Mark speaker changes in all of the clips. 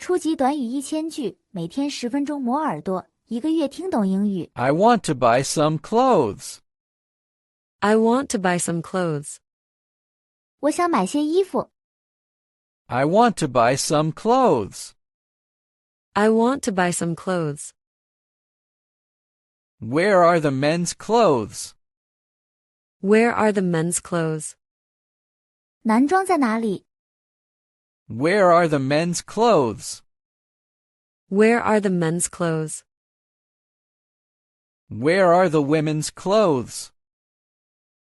Speaker 1: 初级短语1000句，每天10分钟磨耳朵，一个月听懂英语。
Speaker 2: I want to buy some clothes.
Speaker 3: I want to buy some clothes.
Speaker 1: 我想买些衣服。
Speaker 2: I want to buy some clothes.
Speaker 3: I want to buy some clothes.
Speaker 2: Where are the men's clothes?
Speaker 3: Where are the men's clothes?
Speaker 1: 男装在哪里？
Speaker 2: Where are the men's clothes?
Speaker 3: Where are the men's clothes?
Speaker 2: Where are the women's clothes?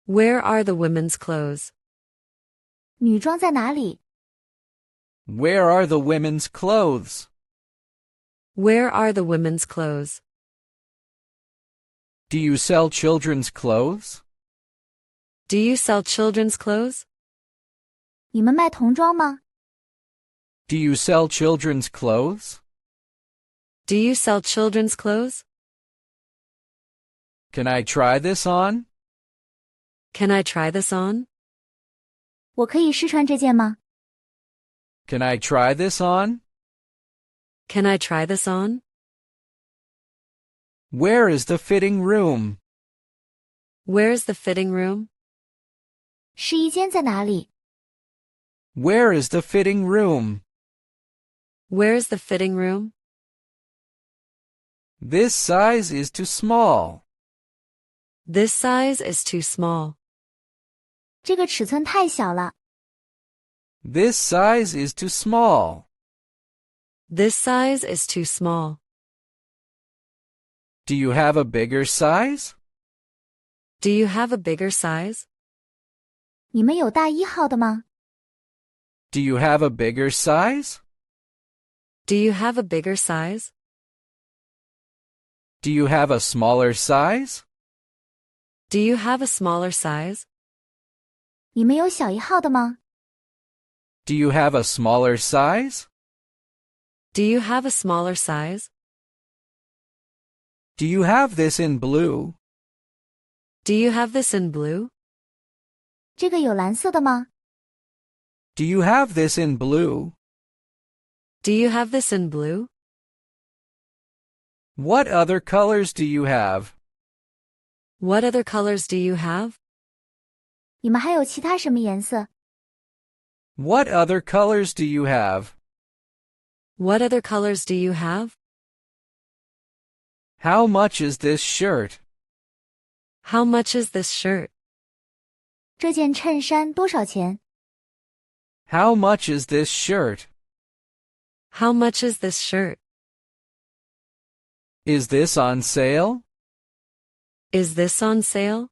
Speaker 3: Where are the women's clothes?
Speaker 1: 女装在哪里？
Speaker 2: Where are the women's clothes?
Speaker 3: Where are the women's clothes?
Speaker 2: Do you sell children's clothes?
Speaker 3: Do you sell children's clothes?
Speaker 1: 你们卖童装吗？
Speaker 2: Do you sell children's clothes?
Speaker 3: Do you sell children's clothes?
Speaker 2: Can I try this on?
Speaker 3: Can I try this on?
Speaker 1: 我可以试穿这件吗？
Speaker 2: Can I try this on?
Speaker 3: Can I try this on?
Speaker 2: Where is the fitting room?
Speaker 3: Where's the fitting room?
Speaker 1: 试衣间在哪里？
Speaker 2: Where is the fitting room?
Speaker 3: Where's the fitting room?
Speaker 2: This size is too small.
Speaker 3: This size is too small.
Speaker 1: 这个尺寸太小了。
Speaker 2: This size is too small.
Speaker 3: This size is too small.
Speaker 2: Do you have a bigger size?
Speaker 3: Do you have a bigger size?
Speaker 1: 你们有大1号的吗？
Speaker 2: Do you have a bigger size?
Speaker 3: Do you have a bigger size?
Speaker 2: Do you have a smaller size?
Speaker 3: Do you have a smaller size?
Speaker 1: 你们有小1号的吗？
Speaker 2: Do you have a smaller size?
Speaker 3: Do you have a smaller size?
Speaker 2: Do you have this in blue?
Speaker 3: Do you have this in blue?
Speaker 1: 这个有蓝色的吗？
Speaker 2: Do you have this in blue?
Speaker 3: Do you have this in blue?
Speaker 2: What other colors do you have?
Speaker 3: What other colors do you have?
Speaker 1: 你们还有其他什么颜色？
Speaker 2: What other colors do you have?
Speaker 3: What other colors do you have?
Speaker 2: How much is this shirt?
Speaker 3: How much is this shirt?
Speaker 1: 这件衬衫多少钱？
Speaker 2: How much is this shirt?
Speaker 3: How much is this shirt?
Speaker 2: Is this on sale?
Speaker 3: Is this on sale?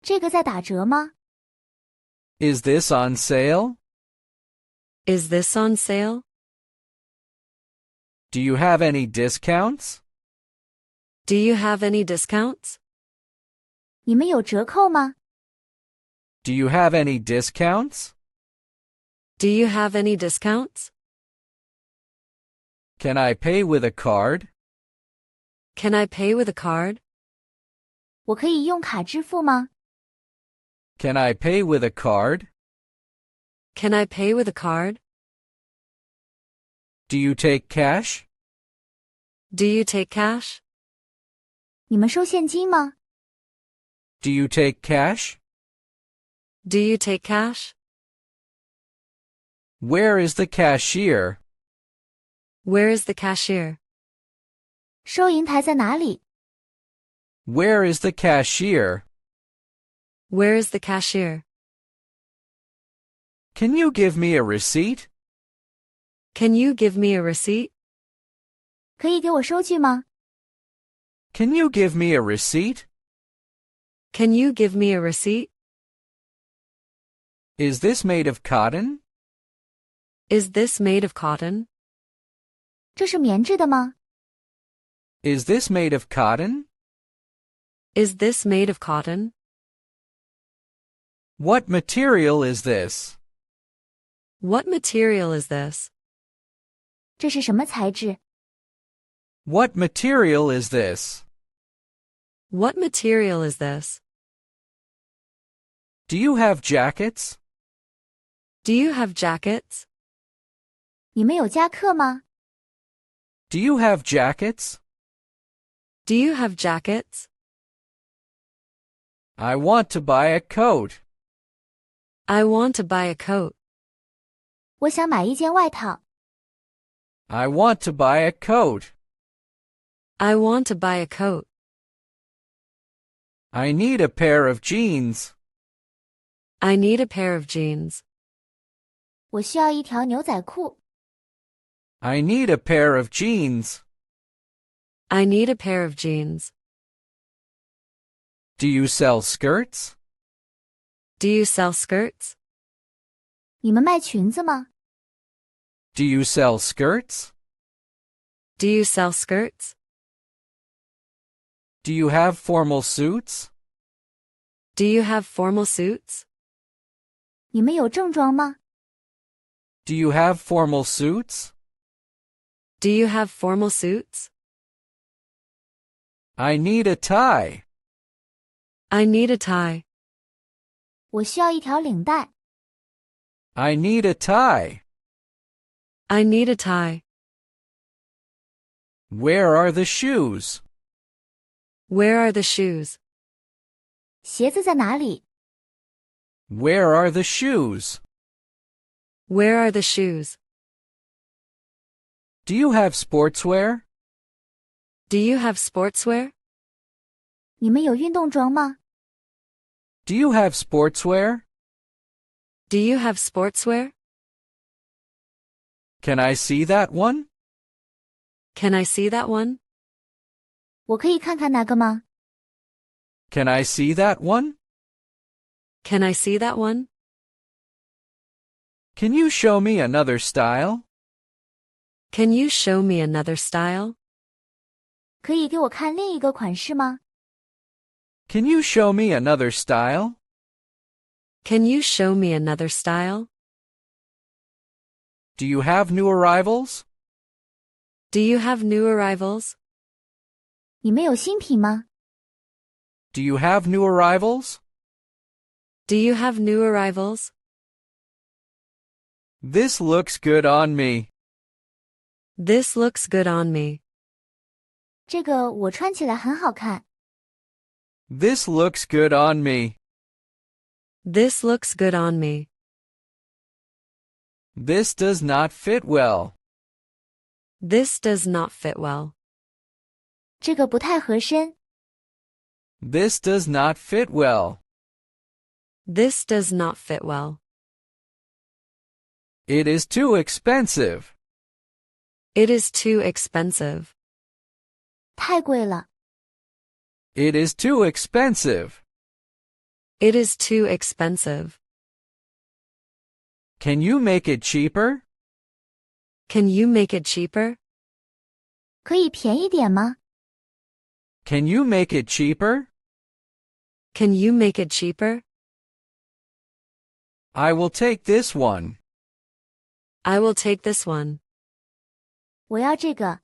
Speaker 1: 这个在打折吗？
Speaker 2: Is this on sale?
Speaker 3: Is this on sale?
Speaker 2: Do you have any discounts?
Speaker 3: Do you have any discounts?
Speaker 1: 你们有折扣吗？
Speaker 2: Do you have any discounts?
Speaker 3: Do you have any discounts?
Speaker 2: Can I pay with a card?
Speaker 3: Can I pay with a card?
Speaker 1: 我可以用卡支付吗？
Speaker 2: Can I pay with a card?
Speaker 3: Can I pay with a card?
Speaker 2: Do you take cash?
Speaker 3: Do you take cash?
Speaker 1: 你们收现金吗？
Speaker 2: Do you take cash?
Speaker 3: Do you take cash?
Speaker 2: Where is the cashier?
Speaker 3: Where is the cashier?
Speaker 1: 收银台在哪里？
Speaker 2: Where is the cashier?
Speaker 3: Where is the cashier?
Speaker 2: Can you give me a receipt?
Speaker 3: Can you give me a receipt?
Speaker 1: 可以给我收据吗？
Speaker 2: Can you give me a receipt?
Speaker 3: Can you give me a receipt?
Speaker 2: Is this made of cotton?
Speaker 3: Is this made of cotton?
Speaker 1: 这是棉质的吗？
Speaker 2: Is this made of cotton?
Speaker 3: Is this made of cotton?
Speaker 2: What material is this?
Speaker 3: What material is this?
Speaker 1: 这是什么材质？
Speaker 2: What material is this?
Speaker 3: What material is this?
Speaker 2: Do you have jackets?
Speaker 3: Do you have jackets?
Speaker 1: 你们有夹克吗？
Speaker 2: Do you have jackets?
Speaker 3: Do you have jackets?
Speaker 2: I want to buy a coat.
Speaker 3: I want to buy a coat.
Speaker 1: 我想买一件外套。
Speaker 2: I want to buy a coat.
Speaker 3: I want to buy a coat.
Speaker 2: I need a pair of jeans.
Speaker 3: I need a pair of jeans.
Speaker 1: 我需要一条牛仔裤。
Speaker 2: I need a pair of jeans.
Speaker 3: I need a pair of jeans.
Speaker 2: Do you sell skirts?
Speaker 3: Do you sell skirts?
Speaker 1: 你们卖裙子吗？
Speaker 2: Do you sell skirts?
Speaker 3: Do you sell skirts?
Speaker 2: Do you have formal suits?
Speaker 3: Do you have formal suits?
Speaker 1: 你们有正装吗？
Speaker 2: Do you have formal suits?
Speaker 3: Do you have formal suits?
Speaker 2: I need a tie.
Speaker 3: I need a tie.
Speaker 1: 我需要一条领带。
Speaker 2: I need a tie.
Speaker 3: I need a tie.
Speaker 2: Where are the shoes?
Speaker 3: Where are the shoes?
Speaker 1: 鞋子在哪里？
Speaker 2: Where are the shoes?
Speaker 3: Where are the shoes?
Speaker 2: Do you have sportswear?
Speaker 3: Do you have sportswear?
Speaker 1: 你们有运动装吗？
Speaker 2: Do you have sportswear?
Speaker 3: Do you have sportswear?
Speaker 2: Can I see that one?
Speaker 3: Can I see that one?
Speaker 1: 我可以看看那个吗？
Speaker 2: Can I see that one?
Speaker 3: Can I see that one?
Speaker 2: Can you show me another style?
Speaker 3: Can you show me another style?
Speaker 1: 可以给我看另一个款式吗？
Speaker 2: Can you show me another style?
Speaker 3: Can you show me another style?
Speaker 2: Do you have new arrivals?
Speaker 3: Do you have new arrivals?
Speaker 1: 你们有新品吗？
Speaker 2: Do you have new arrivals?
Speaker 3: Do you have new arrivals?
Speaker 2: This looks good on me.
Speaker 3: This looks good on me.
Speaker 1: 这个我穿起来很好看。
Speaker 2: This looks good on me.
Speaker 3: This looks good on me.
Speaker 2: This does not fit well.
Speaker 3: This does not fit well.
Speaker 1: 这个不太合身。
Speaker 2: This does not fit well.
Speaker 3: This does not fit well.
Speaker 2: It is too expensive.
Speaker 3: It is too expensive.
Speaker 1: 太贵了。
Speaker 2: It is too expensive.
Speaker 3: It is too expensive.
Speaker 2: Can you make it cheaper?
Speaker 3: Can you make it cheaper?
Speaker 1: 可以便宜点吗？
Speaker 2: Can you make it cheaper?
Speaker 3: Can you make it cheaper?
Speaker 2: I will take this one.
Speaker 3: I will take this one.
Speaker 1: 我要这个。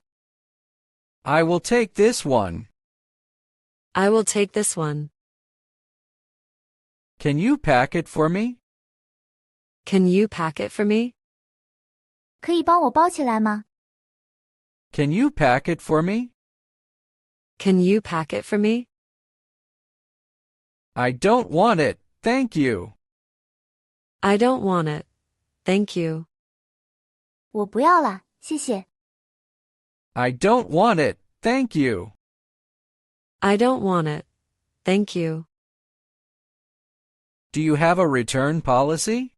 Speaker 2: I will take this one.
Speaker 3: I will take this one.
Speaker 2: Can you pack it for me?
Speaker 3: Can you pack it for me?
Speaker 1: 可以帮我包起来吗？
Speaker 2: Can you pack it for me?
Speaker 3: Can you pack it for me?
Speaker 2: I don't want it, thank you.
Speaker 3: I don't want it. Thank you.
Speaker 1: 我不要了，谢谢。
Speaker 2: I don't want it, thank you.
Speaker 3: I don't want it. Thank you.
Speaker 2: Do you have a return policy?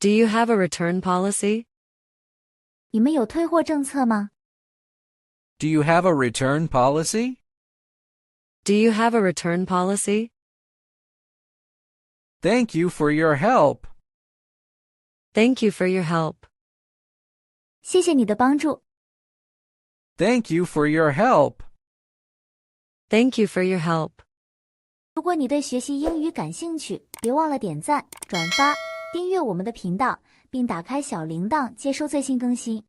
Speaker 3: Do you have a return policy?
Speaker 1: 你们有退货政策吗？
Speaker 2: Do you have a return policy?
Speaker 3: Do you have a return policy?
Speaker 2: Thank you for your help.
Speaker 3: Thank you for your help.
Speaker 1: 谢谢你的帮助。
Speaker 2: Thank you for your help.
Speaker 3: Thank you for your help.
Speaker 1: 如果你对学习英语感兴趣，别忘了点赞、转发、订阅我们的频道，并打开小铃铛接收最新更新。